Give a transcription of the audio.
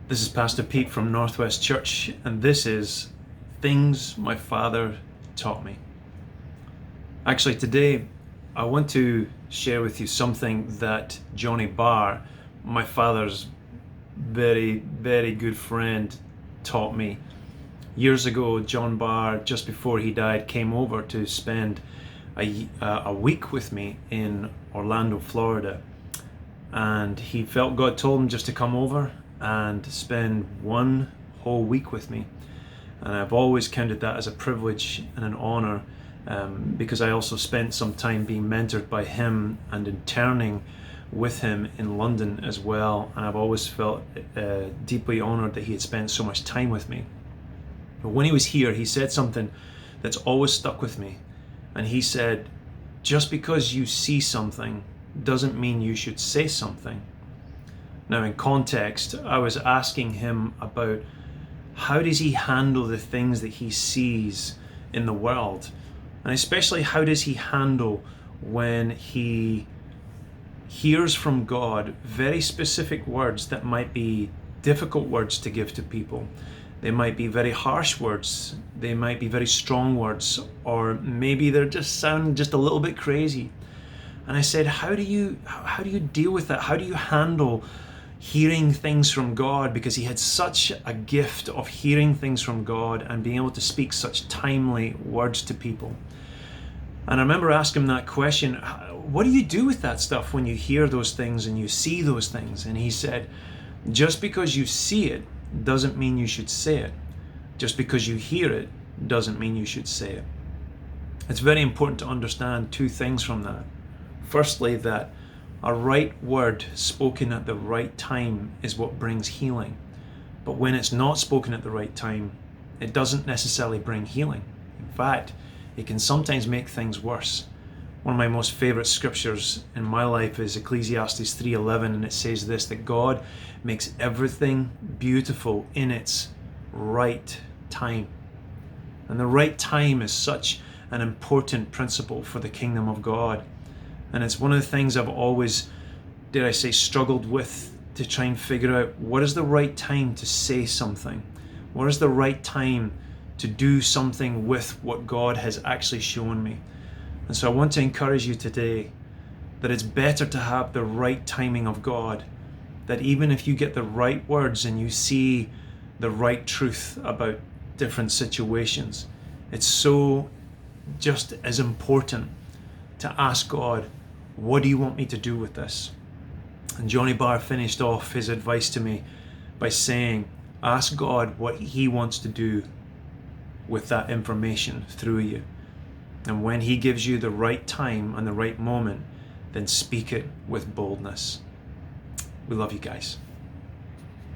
This is Pastor Pete from Northwest Church, and this is Things My Father Taught Me. Actually, today I want to share with you something that Johnny Barr, my father's very, very good friend, taught me. Years ago, John Barr, just before he died, came over to spend a week with me in Orlando, Florida. And he felt God told him just to come over and spend one whole week with me. And I've always counted that as a privilege and an honor, because I also spent some time being mentored by him and interning with him in London as well. And I've always felt deeply honored that he had spent so much time with me. But when he was here, he said something that's always stuck with me. And he said, just because you see something doesn't mean you should say something. Now, in context, I was asking him about how does he handle the things that he sees in the world, and especially how does he handle when he hears from God very specific words that might be difficult words to give to people. They might be very harsh words, they might be very strong words, or maybe they're just sound just a little bit crazy. And I said, how do you deal with that? How do you handle hearing things from God? Because he had such a gift of hearing things from God and being able to speak such timely words to people. And I remember asking him that question, what do you do with that stuff when you hear those things and you see those things? And he said, just because you see it doesn't mean you should say it. Just because you hear it doesn't mean you should say it. It's very important to understand two things from that. Firstly, that a right word spoken at the right time is what brings healing. But when it's not spoken at the right time, it doesn't necessarily bring healing. In fact, it can sometimes make things worse. One of my most favorite scriptures in my life is Ecclesiastes 3:11, and it says this, that God makes everything beautiful in its right time. And the right time is such an important principle for the kingdom of God. And it's one of the things I've always, dare I say, struggled with, to try and figure out what is the right time to say something? What is the right time to do something with what God has actually shown me? And so I want to encourage you today that it's better to have the right timing of God, that even if you get the right words and you see the right truth about different situations, it's so just as important to ask God, what do you want me to do with this? And Johnny Barr finished off his advice to me by saying, ask God what he wants to do with that information through you. And when he gives you the right time and the right moment, then speak it with boldness. We love you guys.